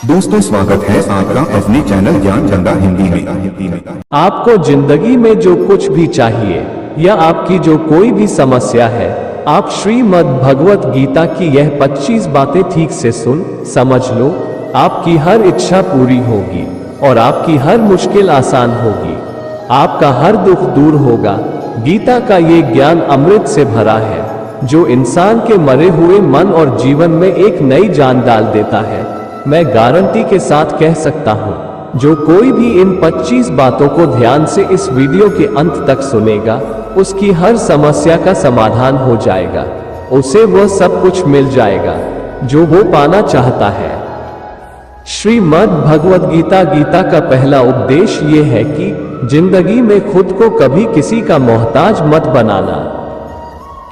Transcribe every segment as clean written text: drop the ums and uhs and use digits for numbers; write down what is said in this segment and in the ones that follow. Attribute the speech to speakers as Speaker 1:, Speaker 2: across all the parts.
Speaker 1: दोस्तों स्वागत है आपका अपने चैनल ज्ञान झंडा हिंदी में।
Speaker 2: आपको जिंदगी में जो कुछ भी चाहिए या आपकी जो कोई भी समस्या है, आप श्रीमद् भगवत गीता की यह 25 बातें ठीक से सुन समझ लो। आपकी हर इच्छा पूरी होगी और आपकी हर मुश्किल आसान होगी। आपका हर दुख दूर होगा। गीता का ये ज्ञान अमृत से भरा है, जो इंसान के मरे हुए मन और जीवन में एक नई जान डाल देता है। मैं गारंटी के साथ कह सकता हूँ, जो कोई भी इन 25 बातों को ध्यान से इस वीडियो के अंत तक सुनेगा, उसकी हर समस्या का समाधान हो जाएगा। उसे वह सब कुछ मिल जाएगा जो वो पाना चाहता है। श्रीमद् भगवत गीता गीता का पहला उपदेश ये है कि जिंदगी में खुद को कभी किसी का मोहताज मत बनाना,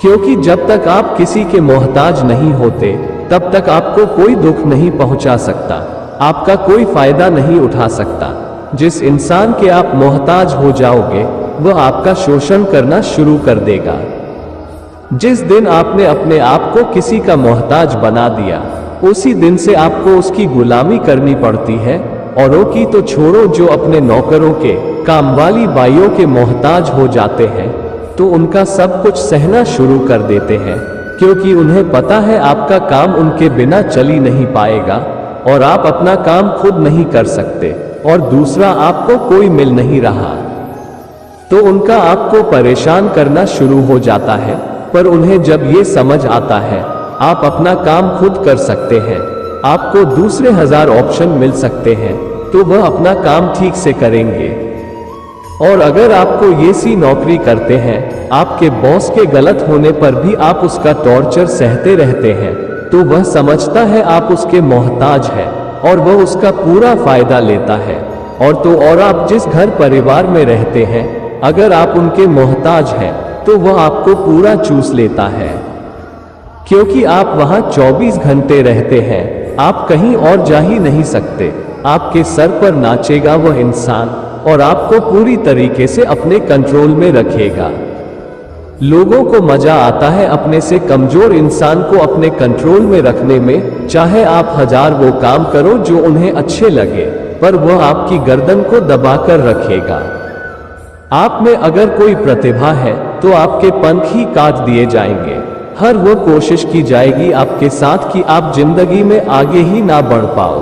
Speaker 2: क्योंकि जब तक आप किसी के मोहताज नहीं होते तब तक आपको कोई दुख नहीं पहुंचा सकता, आपका कोई फायदा नहीं उठा सकता। जिस इंसान के आप मोहताज हो जाओगे, वह आपका शोषण करना शुरू कर देगा। जिस दिन आपने अपने आप को किसी का मोहताज बना दिया, उसी दिन से आपको उसकी गुलामी करनी पड़ती है। औरों की तो छोड़ो, जो अपने नौकरों के, कामवाली बाइयों के मोहताज हो जाते हैं तो उनका सब कुछ सहना शुरू कर देते हैं, क्योंकि उन्हें पता है आपका काम उनके बिना चल ही नहीं पाएगा और आप अपना काम खुद नहीं कर सकते और दूसरा आपको कोई मिल नहीं रहा, तो उनका आपको परेशान करना शुरू हो जाता है। पर उन्हें जब ये समझ आता है आप अपना काम खुद कर सकते हैं, आपको दूसरे 1000 ऑप्शन मिल सकते हैं, तो वह अपना काम ठीक से करेंगे। और अगर आपको ये सी नौकरी करते हैं, आपके बॉस के गलत होने पर भी आप उसका टॉर्चर सहते रहते हैं, तो वह समझता है आप उसके मोहताज हैं और वह उसका पूरा फायदा लेता है। और आप जिस घर परिवार में रहते हैं, अगर आप उनके मोहताज हैं तो वह आपको पूरा चूस लेता है, क्योंकि आप वहां 24 घंटे रहते हैं, आप कहीं और जा ही नहीं सकते। आपके सर पर नाचेगा वह इंसान और आपको पूरी तरीके से अपने कंट्रोल में रखेगा। लोगों को मजा आता है अपने से कमजोर इंसान को अपने कंट्रोल में रखने में, चाहे आप 1000 वो काम करो जो उन्हें अच्छे लगे, पर वह आपकी गर्दन को दबाकर रखेगा। आप में अगर कोई प्रतिभा है तो आपके पंख ही काट दिए जाएंगे। हर वो कोशिश की जाएगी आपके साथ कि आप जिंदगी में आगे ही ना बढ़ पाओ।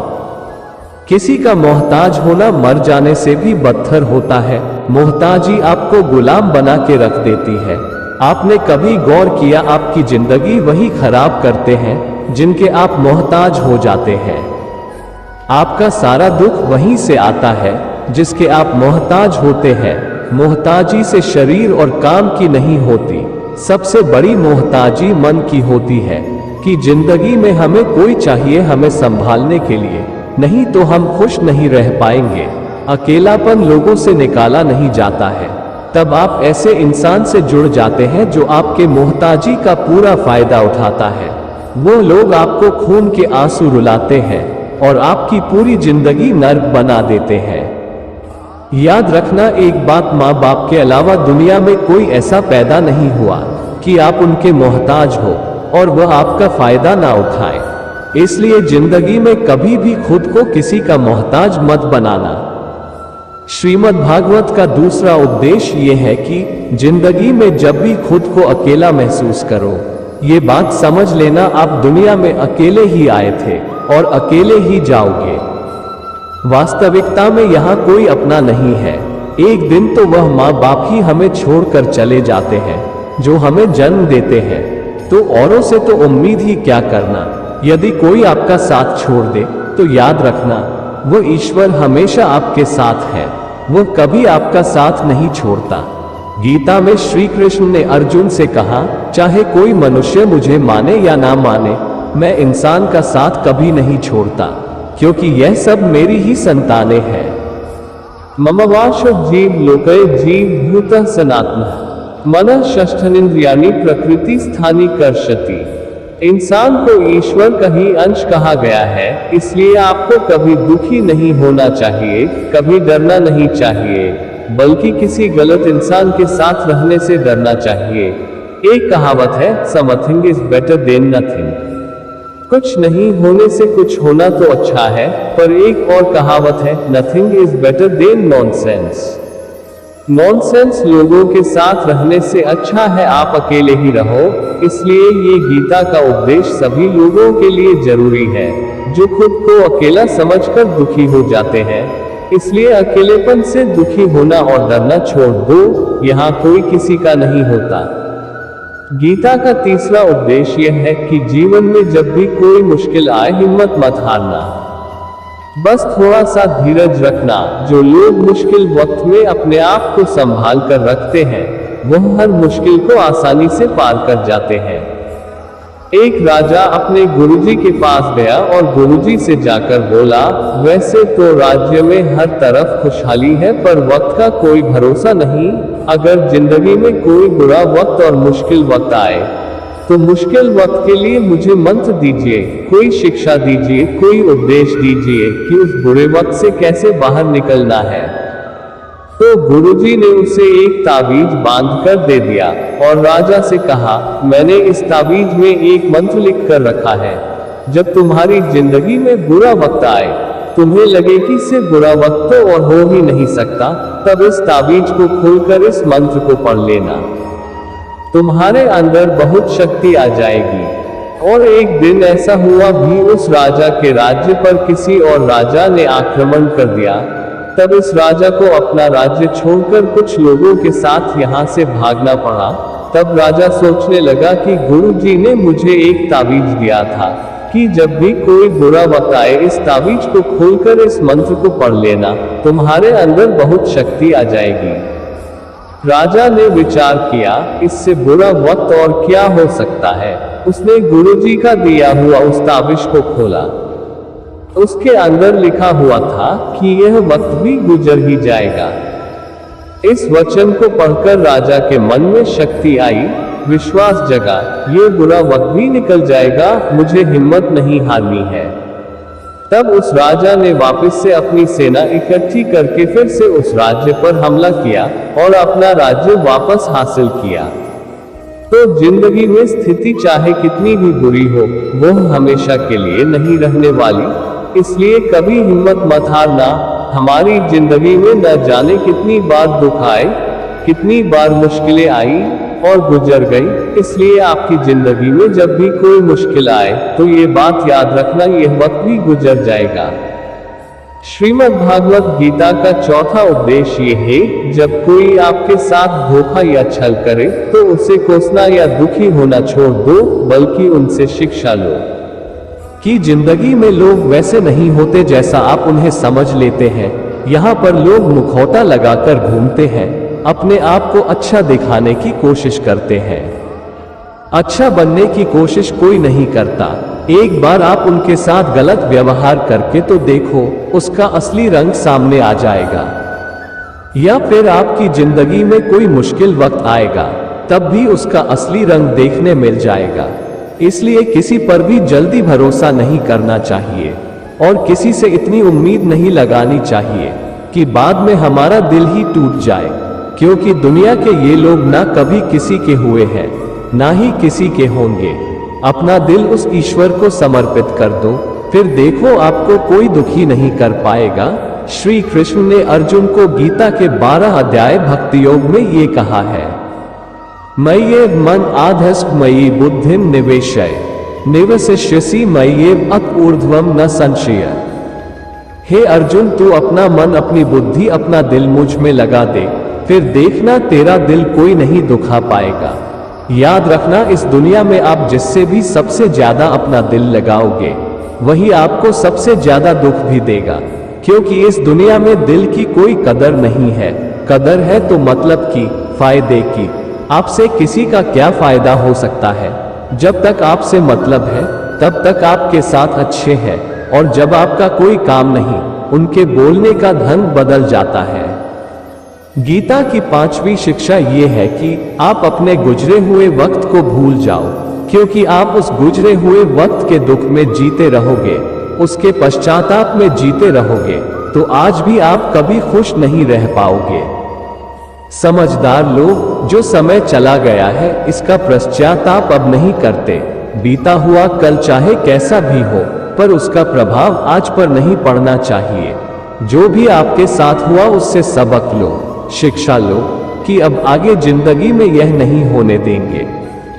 Speaker 2: किसी का मोहताज होना मर जाने से भी बदतर होता है। मोहताजी आपको गुलाम बना के रख देती है। आपने कभी गौर किया, आपकी जिंदगी वही खराब करते हैं जिनके आप मोहताज हो जाते हैं। आपका सारा दुख वहीं से आता है जिसके आप मोहताज होते हैं। मोहताजी से शरीर और काम की नहीं होती, सबसे बड़ी मोहताजी मन की होती है कि जिंदगी में हमें कोई चाहिए हमें संभालने के लिए, नहीं तो हम खुश नहीं रह पाएंगे। अकेलापन लोगों से निकाला नहीं जाता है। तब आप ऐसे इंसान से जुड़ जाते हैं जो आपके मोहताजी का पूरा फायदा उठाता है। वो लोग आपको खून के आंसू रुलाते हैं और आपकी पूरी जिंदगी नर्क बना देते हैं। याद रखना एक बात, माँ बाप के अलावा दुनिया में कोई ऐसा पैदा नहीं हुआ कि आप उनके मोहताज हो और वह आपका फायदा ना उठाए। इसलिए जिंदगी में कभी भी खुद को किसी का मोहताज मत बनाना। श्रीमद् भागवत का दूसरा उपदेश ये है कि जिंदगी में जब भी खुद को अकेला महसूस करो, ये बात समझ लेना आप दुनिया में अकेले ही आए थे और अकेले ही जाओगे। वास्तविकता में यहाँ कोई अपना नहीं है। एक दिन तो वह माँ बाप ही हमें छोड़कर चले जाते हैं जो हमें जन्म देते हैं, तो औरों से तो उम्मीद ही क्या करना। यदि कोई आपका साथ छोड़ दे तो याद रखना, वो ईश्वर हमेशा आपके साथ है, वो कभी आपका साथ नहीं छोड़ता। गीता में श्री कृष्ण ने अर्जुन से कहा, चाहे कोई मनुष्य मुझे माने या ना माने, मैं इंसान का साथ कभी नहीं छोड़ता, क्योंकि यह सब मेरी ही संतानें हैं। मम वाच जीव लोके जीव भूतः सनातनः मनः षष्ठनिन्द्रियाणि प्रकृति स्थानि कर्षति। इंसान को ईश्वर का ही अंश कहा गया है, इसलिए आपको कभी दुखी नहीं होना चाहिए, कभी डरना नहीं चाहिए, बल्कि किसी गलत इंसान के साथ रहने से डरना चाहिए। एक कहावत है, something is better than nothing. कुछ नहीं होने से कुछ होना तो अच्छा है, पर एक और कहावत है, nothing is better than nonsense. Nonsense लोगों के साथ रहने से अच्छा है आप अकेले ही रहो। इसलिए ये गीता का उपदेश सभी लोगों के लिए जरूरी है जो खुद को अकेला समझकर दुखी हो जाते हैं। इसलिए अकेलेपन से दुखी होना और डरना छोड़ दो, यहाँ कोई किसी का नहीं होता। गीता का तीसरा उपदेश यह है कि जीवन में जब भी कोई मुश्किल आए हिम्मत मत हारना, बस थोड़ा सा धीरज रखना। जो लोग मुश्किल वक्त में अपने आप को संभाल कर रखते हैं वह हर मुश्किल को आसानी से पार कर जाते हैं। एक राजा अपने गुरुजी के पास गया और गुरुजी से जाकर बोला, वैसे तो राज्य में हर तरफ खुशहाली है पर वक्त का कोई भरोसा नहीं। अगर जिंदगी में कोई बुरा वक्त और मुश्किल वक्त आए तो मुश्किल वक्त के लिए मुझे मंत्र दीजिए, कोई शिक्षा दीजिए, कोई उपदेश दीजिए कि उस बुरे वक्त से कैसे बाहर निकलना है। तो गुरुजी ने उसे एक ताबीज बांधकर दे दिया और राजा से कहा, मैंने इस ताबीज में एक मंत्र लिख कर रखा है। जब तुम्हारी जिंदगी में बुरा वक्त आए, तुम्हें लगे कि इससे बुरा वक्त तो और हो ही नहीं सकता, तब इस ताबीज को खोलकर इस मंत्र को पढ़ लेना। तुम्हारे अंदर बहुत शक्ति आ जाएगी। और एक दिन ऐसा हुआ भी, उस राजा के राज्य पर किसी और राजा ने आक्रमण कर दिया। तब इस राजा को अपना राज्य छोड़कर कुछ लोगों के साथ यहाँ से भागना पड़ा। तब राजा सोचने लगा कि गुरुजी ने मुझे एक ताबीज दिया था कि जब भी कोई बुरा वक्त आए इस ताबीज को खोलकर इस मंत्र को पढ़ लेना, तुम्हारे अंदर बहुत शक्ति आ जाएगी। राजा ने विचार किया, इससे बुरा वक्त और क्या हो सकता है। उसने गुरुजी का दिया हुआ उस ताबीज को खोला। उसके अंदर लिखा हुआ था कि यह वक्त भी गुजर ही जाएगा। इस वचन को पढ़कर राजा के मन में शक्ति आई, विश्वास जगा, ये बुरा वक्त भी निकल जाएगा, मुझे हिम्मत नहीं हारनी है। तब उस राजा ने वापस से अपनी सेना इकट्ठी करके फिर से उस राज्य पर हमला किया और अपना राज्य वापस हासिल किया। तो जिंदगी में स्थिति चाहे कितनी भी बुरी हो, वह हमेशा के लिए नहीं रहने वाली। इसलिए कभी हिम्मत मत हारना। हमारी जिंदगी में न जाने कितनी बार दुख आए, कितनी बार मुश्किलें आई और गुजर गई। इसलिए आपकी जिंदगी में जब भी कोई मुश्किल आए तो ये बात याद रखना, यह वक्त भी गुजर जाएगा। श्रीमद् भागवत गीता का चौथा उपदेश ये है, जब कोई आपके साथ धोखा या छल करे तो उसे कोसना या दुखी होना छोड़ दो, बल्कि उनसे शिक्षा लो कि जिंदगी में लोग वैसे नहीं होते जैसा आप उन्हें समझ लेते हैं। यहाँ पर लोग मुखौटा लगाकर घूमते हैं, अपने आप को अच्छा दिखाने की कोशिश करते हैं। अच्छा बनने की कोशिश कोई नहीं करता। एक बार आप उनके साथ गलत व्यवहार करके तो देखो, उसका असली रंग सामने आ जाएगा। या फिर आपकी जिंदगी में कोई मुश्किल वक्त आएगा, तब भी उसका असली रंग देखने मिल जाएगा। इसलिए किसी पर भी जल्दी भरोसा नहीं करना चाहिए और किसी से इतनी उम्मीद नहीं लगानी चाहिए कि बाद में हमारा दिल ही टूट जाए, क्योंकि दुनिया के ये लोग ना कभी किसी के हुए हैं, ना ही किसी के होंगे। अपना दिल उस ईश्वर को समर्पित कर दो, फिर देखो आपको कोई दुखी नहीं कर पाएगा। श्री कृष्ण ने अर्जुन को गीता के 12 अध्याय भक्ति योग में ये कहा है, मय्येव मन आधस्क मयि बुद्धिम निवेशय निवसिष्यसि मय्येव अत ऊर्ध्वम न संशय। हे अर्जुन, तू अपना मन, अपनी बुद्धि, अपना दिल मुझ में लगा दे, फिर देखना तेरा दिल कोई नहीं दुखा पाएगा। याद रखना, इस दुनिया में आप जिससे भी सबसे ज्यादा अपना दिल लगाओगे वही आपको सबसे ज्यादा दुख भी देगा, क्योंकि इस दुनिया में दिल की कोई कदर नहीं है। कदर है तो मतलब की, फायदे की। आपसे किसी का क्या फायदा हो सकता है? जब तक आपसे मतलब है तब तक आपके साथ अच्छे हैं, और जब आपका कोई काम नहीं, उनके बोलने का ढंग बदल जाता है। गीता की 5वीं शिक्षा ये है कि आप अपने गुजरे हुए वक्त को भूल जाओ, क्योंकि आप उस गुजरे हुए वक्त के दुख में जीते रहोगे, उसके पश्चाताप में जीते रहोगे, तो आज भी आप कभी खुश नहीं रह पाओगे। समझदार लोग जो समय चला गया है इसका पश्चाताप अब नहीं करते, बीता हुआ कल चाहे कैसा भी हो, पर उसका प्रभाव आज पर नहीं पड़ना चाहिए। जो भी आपके साथ हुआ उससे सबक लो, शिक्षा लो कि अब आगे जिंदगी में यह नहीं होने देंगे।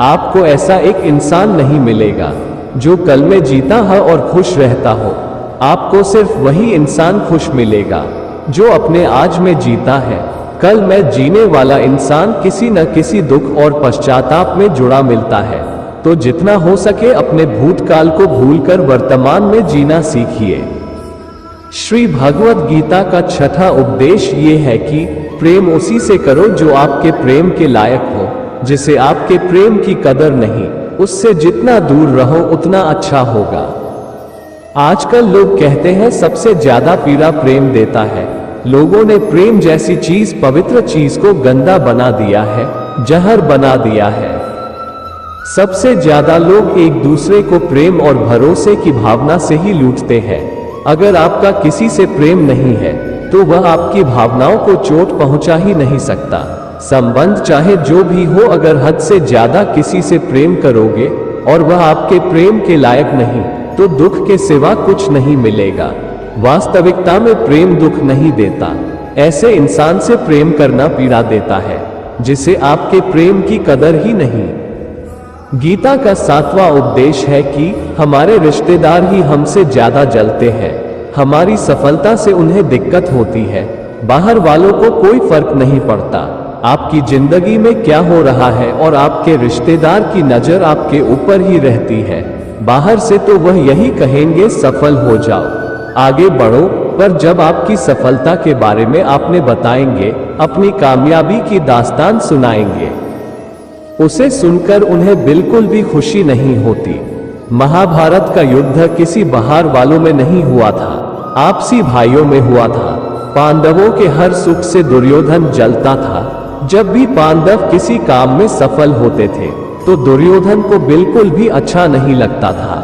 Speaker 2: आपको ऐसा एक इंसान नहीं मिलेगा जो कल में जीता है और खुश रहता हो। आपको सिर्फ वही इंसान खुश मिलेगा जो अपने आज में जीता है। कल में जीने वाला इंसान किसी न किसी दुख और पश्चाताप में जुड़ा मिलता है। तो जितना हो सके अपने भूतकाल को भूलकर वर्तमान में जीना सीखिए। श्री भगवत गीता का छठा उपदेश ये है कि प्रेम उसी से करो जो आपके प्रेम के लायक हो, जिसे आपके प्रेम की कदर नहीं, उससे जितना दूर रहो उतना अच्छा होगा। आजकल लोग कहते हैं सबसे ज्यादा पीड़ा प्रेम देता है। लोगों ने प्रेम जैसी चीज, पवित्र चीज को गंदा बना दिया है, जहर बना दिया है। सबसे ज्यादा लोग एक दूसरे को प्रेम और भरोसे की भावना से ही लूटते हैं। अगर आपका किसी से प्रेम नहीं है तो वह आपकी भावनाओं को चोट पहुंचा ही नहीं सकता। संबंध चाहे जो भी हो, अगर हद से ज्यादा किसी से प्रेम करोगे और वह आपके प्रेम के लायक नहीं, तो दुख के सिवा कुछ नहीं मिलेगा। वास्तविकता में प्रेम दुख नहीं देता। ऐसे इंसान से प्रेम करना पीड़ा देता है जिसे आपके प्रेम की कदर ही नहीं। गीता का 7वां उपदेश है कि हमारे रिश्तेदार ही हमसे ज्यादा जलते हैं। हमारी सफलता से उन्हें दिक्कत होती है, बाहर वालों को कोई फर्क नहीं पड़ता। आपकी जिंदगी में क्या हो रहा है और आपके रिश्तेदार की नजर आपके ऊपर ही रहती है। बाहर से तो वह यही कहेंगे सफल हो जाओ, आगे बढ़ो, पर जब आपकी सफलता के बारे में आपने बताएंगे, अपनी कामयाबी की दास्तान सुनाएंगे, उसे सुनकर उन्हें बिल्कुल भी खुशी नहीं होती। महाभारत का युद्ध किसी बाहर वालों में नहीं हुआ था, आपसी भाइयों में हुआ था। पांडवों के हर सुख से दुर्योधन जलता था। जब भी पांडव किसी काम में सफल होते थे तो दुर्योधन को बिल्कुल भी अच्छा नहीं लगता था।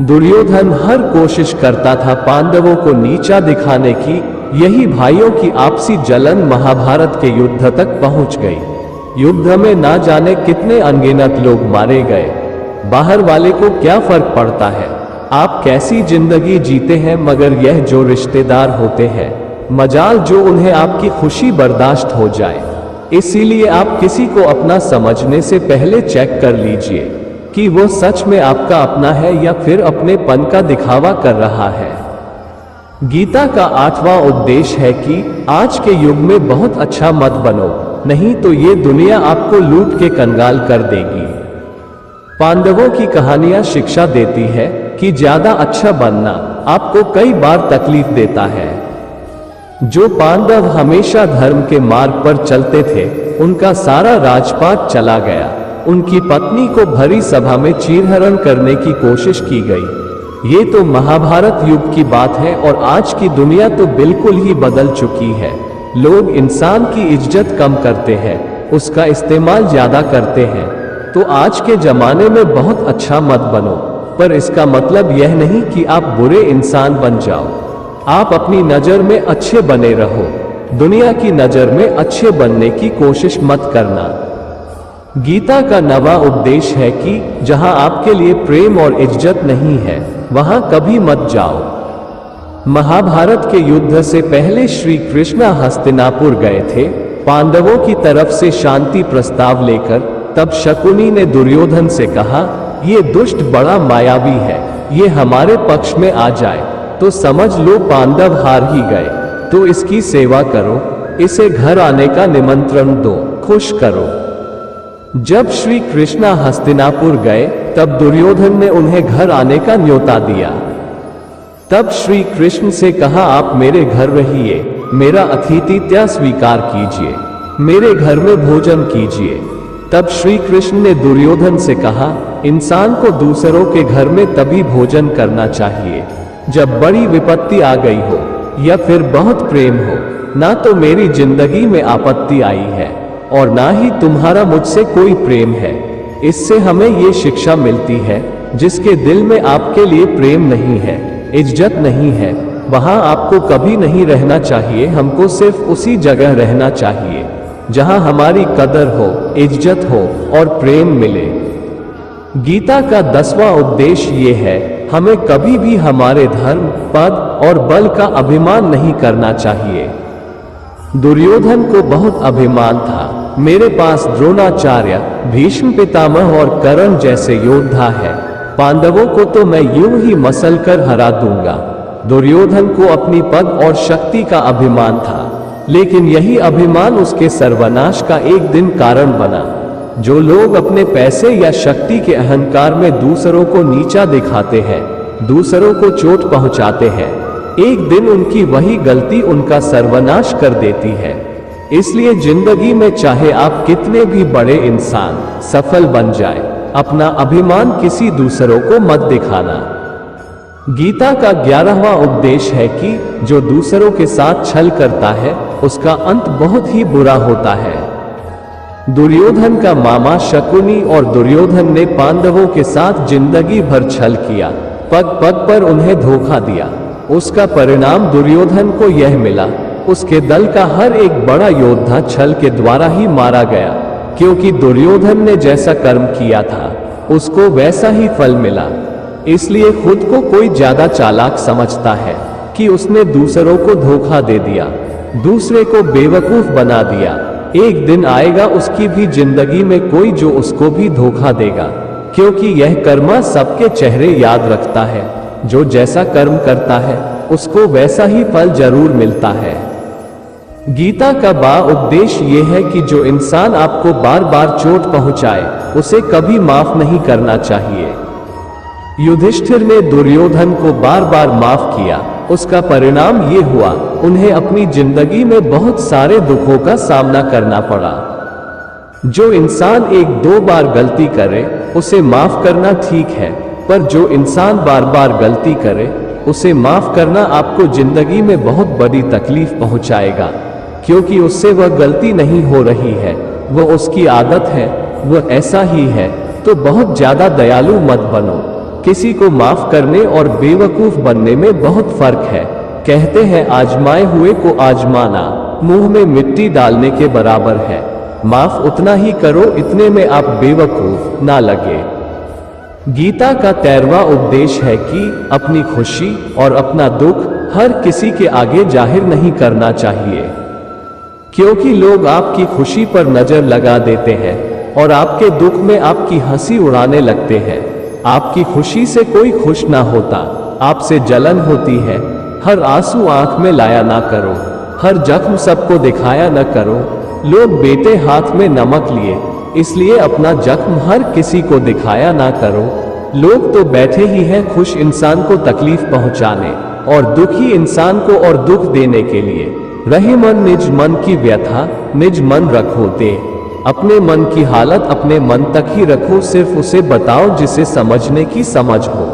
Speaker 2: दुर्योधन हर कोशिश करता था पांडवों को नीचा दिखाने की। यही भाइयों की आपसी जलन महाभारत के युद्ध तक पहुंच गई। युद्ध में ना जाने कितने अनगिनत लोग मारे गए। बाहर वाले को क्या फर्क पड़ता है आप कैसी जिंदगी जीते हैं, मगर यह जो रिश्तेदार होते हैं, मजाल जो उन्हें आपकी खुशी बर्दाश्त हो जाए। इसीलिए आप किसी को अपना समझने से पहले चेक कर लीजिए कि वो सच में आपका अपना है या फिर अपने पन का दिखावा कर रहा है। गीता का 8वां उपदेश है कि आज के युग में बहुत अच्छा मत बनो, नहीं तो ये दुनिया आपको लूट के कंगाल कर देगी। पांडवों की कहानियां शिक्षा देती है कि ज्यादा अच्छा बनना आपको कई बार तकलीफ देता है। जो पांडव हमेशा धर्म के मार्ग पर चलते थे, उनका सारा राजपाट चला गया। उनकी पत्नी को भरी सभा में चीरहरण करने की कोशिश की गई। ये तो महाभारत युग की बात है और आज की दुनिया तो बिल्कुल ही बदल चुकी है। लोग इंसान की इज्जत कम करते हैं, उसका इस्तेमाल ज्यादा करते हैं। तो आज के जमाने में बहुत अच्छा मत बनो, पर इसका मतलब यह नहीं कि आप बुरे इंसान बन जाओ। आप अपनी नजर में अच्छे बने रहो, दुनिया की नजर में अच्छे बनने की कोशिश मत करना। गीता का 9वां उपदेश है कि जहां आपके लिए प्रेम और इज्जत नहीं है, वहां कभी मत जाओ। महाभारत के युद्ध से पहले श्री कृष्ण हस्तिनापुर गए थे पांडवों की तरफ से शांति प्रस्ताव लेकर। तब शकुनी ने दुर्योधन से कहा, ये दुष्ट बड़ा मायावी है, ये हमारे पक्ष में आ जाए तो समझ लो पांडव हार ही गए। तो इसकी सेवा करो, इसे घर आने का निमंत्रण दो, खुश करो। जब श्री कृष्ण हस्तिनापुर गए तब दुर्योधन ने उन्हें घर आने का न्योता दिया। तब श्री कृष्ण से कहा, आप मेरे घर रहिए, मेरा अतिथ्य स्वीकार कीजिए, मेरे घर में भोजन कीजिए। तब श्री कृष्ण ने दुर्योधन से कहा, इंसान को दूसरों के घर में तभी भोजन करना चाहिए जब बड़ी विपत्ति आ गई हो या फिर बहुत प्रेम हो। ना तो मेरी जिंदगी में आपत्ति आई है और ना ही तुम्हारा मुझसे कोई प्रेम है। इससे हमें ये शिक्षा मिलती है, जिसके दिल में आपके लिए प्रेम नहीं है, इज्जत नहीं है, वहां आपको कभी नहीं रहना चाहिए। हमको सिर्फ उसी जगह रहना चाहिए जहां हमारी कदर हो, इज्जत हो और प्रेम मिले। गीता का 10वां उपदेश ये है, हमें कभी भी हमारे धर्म, पद और बल का अभिमान नहीं करना चाहिए। दुर्योधन को बहुत अभिमान था, मेरे पास द्रोणाचार्य, भीष्म पितामह और कर्ण जैसे योद्धा है, पांडवों को तो मैं यूं ही मसल कर हरा दूंगा। दुर्योधन को अपनी पद और शक्ति का अभिमान था, लेकिन यही अभिमान उसके सर्वनाश का एक दिन कारण बना। जो लोग अपने पैसे या शक्ति के अहंकार में दूसरों को नीचा दिखाते हैं, दूसरों को चोट पहुंचाते हैं, एक दिन उनकी वही गलती उनका सर्वनाश कर देती है। इसलिए जिंदगी में चाहे आप कितने भी बड़े इंसान सफल बन जाए, अपना अभिमान किसी दूसरों को मत दिखाना। गीता का 11वां उपदेश है कि जो दूसरों के साथ छल करता है उसका अंत बहुत ही बुरा होता है। दुर्योधन का मामा शकुनी और दुर्योधन ने पांडवों के साथ जिंदगी भर छल किया, पग पग पर उन्हें धोखा दिया। उसका परिणाम दुर्योधन को यह मिला, उसके दल का हर एक बड़ा योद्धा छल के द्वारा ही मारा गया, क्योंकि दुर्योधन ने जैसा कर्म किया था उसको वैसा ही फल मिला। इसलिए खुद को कोई ज्यादा चालाक समझता है कि उसने दूसरों को धोखा दे दिया, दूसरे को बेवकूफ बना दिया। एक दिन आएगा उसकी भी जिंदगी में कोई जो उसको भी धोखा देगा, क्योंकि यह कर्मा सबके चेहरे याद रखता है। जो जैसा कर्म करता है उसको वैसा ही फल जरूर मिलता है। गीता का 12वां उपदेश ये है कि जो इंसान आपको बार बार चोट पहुंचाए उसे कभी माफ नहीं करना चाहिए। युधिष्ठिर ने दुर्योधन को बार बार माफ किया, उसका परिणाम ये हुआ, उन्हें अपनी जिंदगी में बहुत सारे दुखों का सामना करना पड़ा। जो इंसान 1-2 बार गलती करे उसे माफ करना ठीक है, पर जो इंसान बार बार गलती करे उसे माफ करना आपको जिंदगी में बहुत बड़ी तकलीफ पहुंचाएगा, क्योंकि उससे वह गलती नहीं हो रही है, वह उसकी आदत है, वह ऐसा ही है। तो बहुत ज्यादा दयालु मत बनो। किसी को माफ करने और बेवकूफ बनने में बहुत फर्क है। कहते हैं आजमाए हुए को आजमाना मुंह में मिट्टी डालने के बराबर है। माफ उतना ही करो इतने में आप बेवकूफ ना लगे। गीता का 13वां उपदेश है कि अपनी खुशी और अपना दुख हर किसी के आगे जाहिर नहीं करना चाहिए, क्योंकि लोग आपकी खुशी पर नजर लगा देते हैं और आपके दुख में आपकी हंसी उड़ाने लगते हैं। आपकी खुशी से कोई खुश ना होता, आपसे जलन होती है। हर आंसू आंख में लाया ना करो, हर जख्म सबको दिखाया न करो। लोग बेटे हाथ में नमक लिए, इसलिए अपना जख्म हर किसी को दिखाया ना करो। लोग तो बैठे ही हैं खुश इंसान को तकलीफ पहुंचाने और दुखी इंसान को और दुख देने के लिए। रहे मन निज मन की व्यथा निज मन रखो दे। अपने मन की हालत अपने मन तक ही रखो, सिर्फ उसे बताओ जिसे समझने की समझ हो।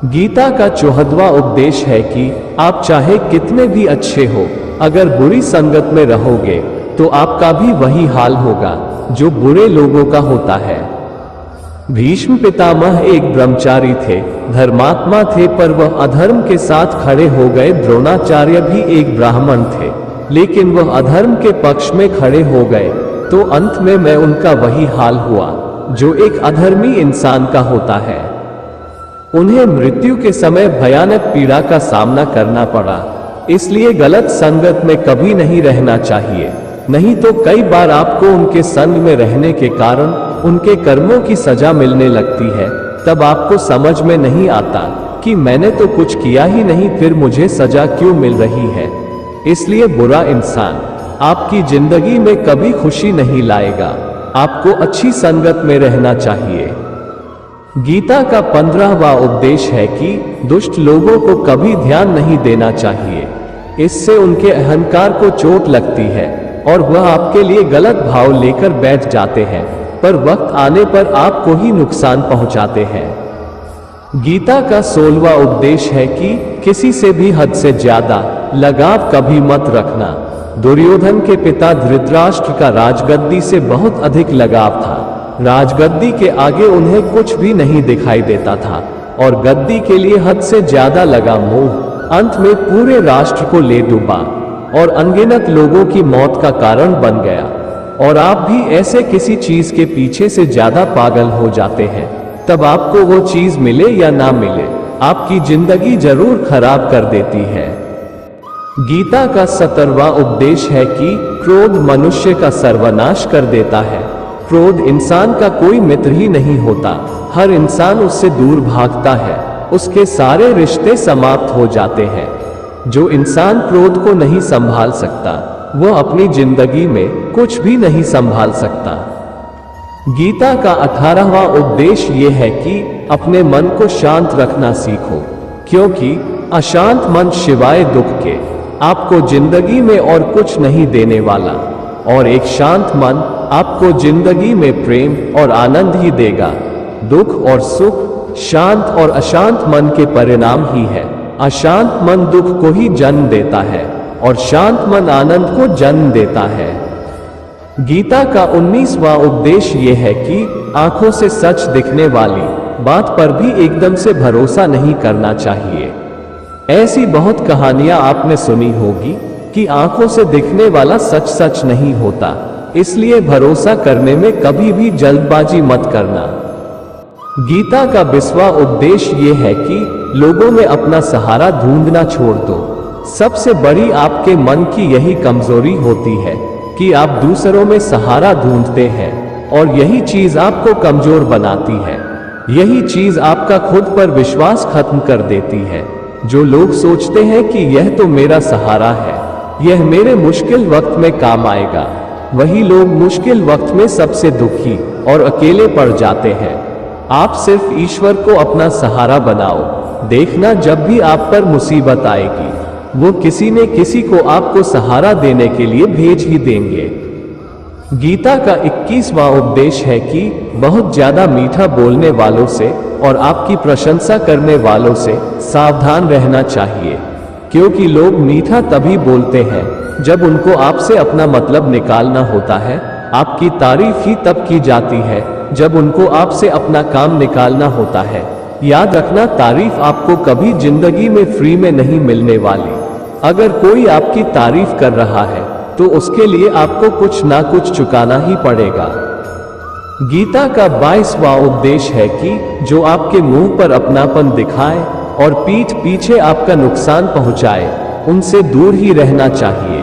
Speaker 2: गीता का 14वां उपदेश है कि आप चाहे कितने भी अच्छे हो, अगर बुरी संगत में रहोगे तो आपका भी वही हाल होगा जो बुरे लोगों का होता है। भीष्म पितामह एक ब्रह्मचारी थे, धर्मात्मा थे, पर वह अधर्म के साथ खड़े हो गए। द्रोणाचार्य भी एक ब्राह्मण थे, लेकिन वह अधर्म के पक्ष में खड़े हो गए, तो अंत में मैं उनका वही हाल हुआ जो एक अधर्मी इंसान का होता है। उन्हें मृत्यु के समय भयानक पीड़ा का सामना करना पड़ा। इसलिए गलत संगत में कभी नहीं रहना चाहिए, नहीं तो कई बार आपको उनके संग में रहने के कारण उनके कर्मों की सजा मिलने लगती है। तब आपको समझ में नहीं आता कि मैंने तो कुछ किया ही नहीं, फिर मुझे सजा क्यों मिल रही है। इसलिए बुरा इंसान आपकी जिंदगी में कभी खुशी नहीं लाएगा। आपको अच्छी संगत में रहना चाहिए। गीता का 15वां उपदेश है कि दुष्ट लोगों को कभी ध्यान नहीं देना चाहिए, इससे उनके अहंकार को चोट लगती है और वह आपके लिए गलत भाव लेकर बैठ जाते हैं, पर वक्त आने पर आपको ही नुकसान पहुंचाते हैं। गीता का 16वां उपदेश है कि किसी से भी हद से ज्यादा लगाव कभी मत रखना। दुर्योधन के पिता धृतराष्ट्र का राजगद्दी से बहुत अधिक लगाव था। राजगद्दी के आगे उन्हें कुछ भी नहीं दिखाई देता था और गद्दी के लिए हद से ज्यादा लगा मोह अंत में पूरे राष्ट्र को ले डूबा और अनगिनत लोगों की मौत का कारण बन गया। और आप भी ऐसे किसी चीज के पीछे से ज्यादा पागल हो जाते हैं तब आपको वो चीज मिले या ना मिले, आपकी जिंदगी जरूर खराब कर देती है। गीता का 17वां उपदेश है कि क्रोध मनुष्य का सर्वनाश कर देता है। क्रोध इंसान का कोई मित्र ही नहीं होता, हर इंसान उससे दूर भागता है, उसके सारे रिश्ते समाप्त हो जाते हैं। जो इंसान क्रोध को नहीं संभाल सकता, वो अपनी जिंदगी में कुछ भी नहीं संभाल सकता। गीता का 18वां उपदेश ये है कि अपने मन को शांत रखना सीखो, क्योंकि अशांत मन शिवाय दुख के आपको जिंदगी में और कुछ नहीं देने वाला, और एक शांत मन आपको जिंदगी में प्रेम और आनंद ही देगा। दुख और सुख शांत और अशांत मन के परिणाम ही है। अशांत मन दुख को ही जन्म देता है और शांत मन आनंद को जन्म देता है। गीता का 19वां उपदेश ये है कि आंखों से सच दिखने वाली बात पर भी एकदम से भरोसा नहीं करना चाहिए। ऐसी बहुत कहानियां आपने सुनी होगी कि आंखों से दिखने वाला सच सच नहीं होता, इसलिए भरोसा करने में कभी भी जल्दबाजी मत करना। गीता का 20वां उपदेश ये है कि लोगों में अपना सहारा ढूंढना छोड़ दो। सबसे बड़ी आपके मन की यही कमजोरी होती है कि आप दूसरों में सहारा ढूंढते हैं, और यही चीज आपको कमजोर बनाती है। यही चीज आपका खुद पर विश्वास खत्म कर देती है। जो लोग सोचते हैं कि यह तो मेरा सहारा है, यह मेरे मुश्किल वक्त में काम आएगा, वही लोग मुश्किल वक्त में सबसे दुखी और अकेले पड़ जाते हैं। आप सिर्फ ईश्वर को अपना सहारा बनाओ, देखना जब भी आप पर मुसीबत आएगी, वो किसी न किसी को आपको सहारा देने के लिए भेज ही देंगे। गीता का 21वां उपदेश है कि बहुत ज्यादा मीठा बोलने वालों से और आपकी प्रशंसा करने वालों से सावधान रहना चाहिए, क्योंकि लोग मीठा तभी बोलते हैं जब उनको आपसे अपना मतलब निकालना होता है। आपकी तारीफ ही तब की जाती है जब उनको आपसे अपना काम निकालना होता है। याद रखना, तारीफ आपको कभी जिंदगी में फ्री में नहीं मिलने वाली। अगर कोई आपकी तारीफ कर रहा है तो उसके लिए आपको कुछ ना कुछ चुकाना ही पड़ेगा। गीता का 22वां उपदेश है कि जो आपके मुंह पर अपनापन दिखाए और पीठ पीछे आपका नुकसान पहुंचाए, उनसे दूर ही रहना चाहिए।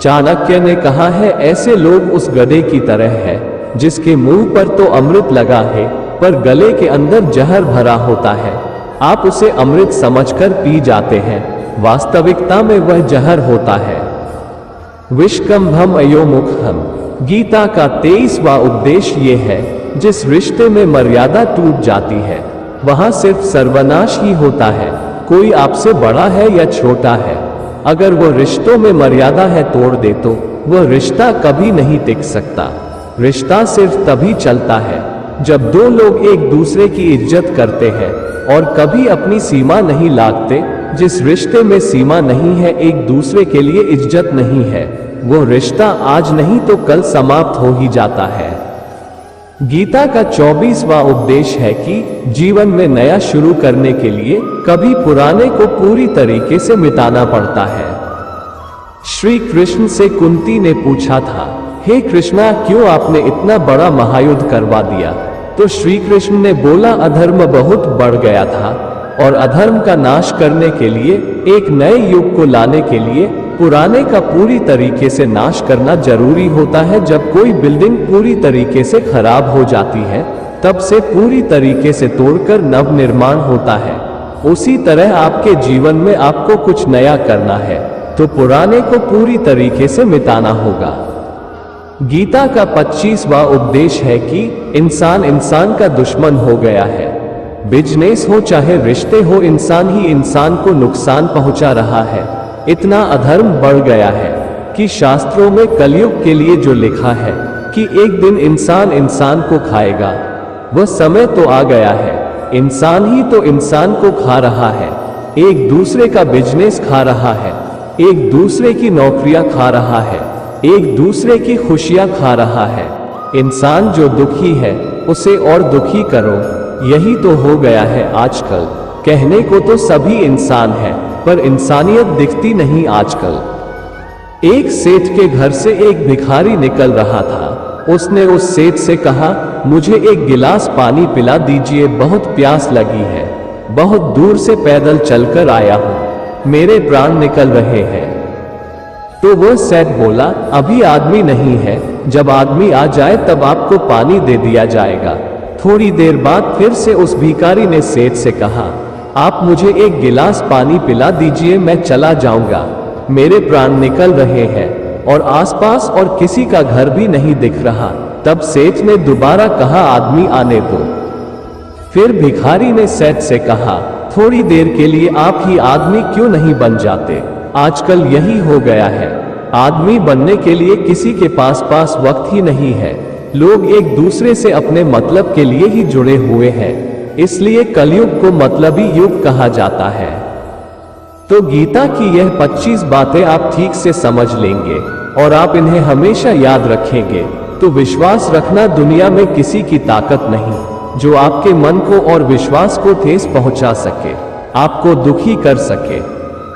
Speaker 2: चाणक्य ने कहा है, ऐसे लोग उस गधे की तरह है जिसके मुंह पर तो अमृत लगा है पर गले के अंदर जहर भरा होता है। आप उसे अमृत समझकर पी जाते हैं, वास्तविकता में वह जहर होता है। विष्कंभम अयोमुखम। गीता का 23वां उपदेश ये है, जिस रिश्ते में मर्यादा टूट जाती है वहां सिर्फ सर्वनाश ही होता है। कोई आपसे बड़ा है या छोटा है, अगर वो रिश्तों में मर्यादा है तोड़ दे तो वह रिश्ता कभी नहीं टिक सकता। रिश्ता सिर्फ तभी चलता है जब दो लोग एक दूसरे की इज्जत करते हैं और कभी अपनी सीमा नहीं लांघते। जिस रिश्ते में सीमा नहीं है, एक दूसरे के लिए इज्जत नहीं है, वो रिश्ता आज नहीं तो कल समाप्त हो ही जाता है। गीता का 24वां उपदेश है कि जीवन में नया शुरू करने के लिए कभी पुराने को पूरी तरीके से मिटाना पड़ता है। श्री कृष्ण से कुंती ने पूछा था, हे कृष्णा, क्यों आपने इतना बड़ा महायुद्ध करवा दिया? तो श्री कृष्ण ने बोला, अधर्म बहुत बढ़ गया था और अधर्म का नाश करने के लिए, एक नए युग को लाने के लिए पुराने का पूरी तरीके से नाश करना जरूरी होता है। जब कोई बिल्डिंग पूरी तरीके से खराब हो जाती है, तब से पूरी तरीके से तोड़कर नव निर्माण होता है। उसी तरह आपके जीवन में आपको कुछ नया करना है तो पुराने को पूरी तरीके से मिटाना होगा। गीता का 25वां उपदेश है कि इंसान इंसान का दुश्मन हो गया है। बिजनेस हो चाहे रिश्ते हो, इंसान ही इंसान को नुकसान पहुंचा रहा है। इतना अधर्म बढ़ गया है कि शास्त्रों में कलयुग के लिए जो लिखा है कि एक दिन इंसान इंसान को खाएगा, वह समय तो आ गया है। इंसान ही तो इंसान को खा रहा है, एक दूसरे का बिजनेस खा रहा है, एक दूसरे की नौकरियां खा रहा है, एक दूसरे की खुशियां खा रहा है। इंसान जो दुखी है उसे और दुखी करो, यही तो हो गया है आजकल। कहने को तो सभी इंसान हैं, पर इंसानियत दिखती नहीं आजकल। एक सेठ के घर से एक भिखारी निकल रहा था। उसने उस सेठ से कहा, मुझे एक गिलास पानी पिला दीजिए, बहुत प्यास लगी है, बहुत दूर से पैदल चलकर आया हूं, मेरे प्राण निकल रहे हैं। तो वो सेठ बोला, अभी आदमी नहीं है, जब आदमी आ जाए तब आपको पानी दे दिया जाएगा। थोड़ी देर बाद फिर से उस भिखारी ने सेठ से कहा, आप मुझे एक गिलास पानी पिला दीजिए, मैं चला जाऊंगा, मेरे प्राण निकल रहे हैं और आसपास और किसी का घर भी नहीं दिख रहा। तब सेठ ने दोबारा कहा, आदमी आने दो। फिर भिखारी ने सेठ से कहा, थोड़ी देर के लिए आप ही आदमी क्यों नहीं बन जाते? आजकल यही हो गया है, आदमी बनने के लिए किसी के पास वक्त ही नहीं है। लोग एक दूसरे से अपने मतलब के लिए ही जुड़े हुए हैं, इसलिए कलयुग को मतलबी युग कहा जाता है। तो गीता की यह 25 बातें आप ठीक से समझ लेंगे और आप इन्हें हमेशा याद रखेंगे तो विश्वास रखना, दुनिया में किसी की ताकत नहीं जो आपके मन को और विश्वास को ठेस पहुंचा सके, आपको दुखी कर सके।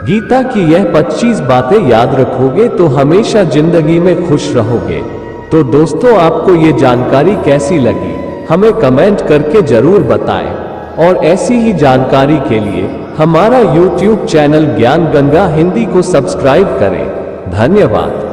Speaker 2: गीता की यह 25 बातें याद रखोगे तो हमेशा जिंदगी में खुश रहोगे। तो दोस्तों, आपको ये जानकारी कैसी लगी हमें कमेंट करके जरूर बताएं और ऐसी ही जानकारी के लिए हमारा YouTube चैनल ज्ञान गंगा हिंदी को सब्सक्राइब करें। धन्यवाद।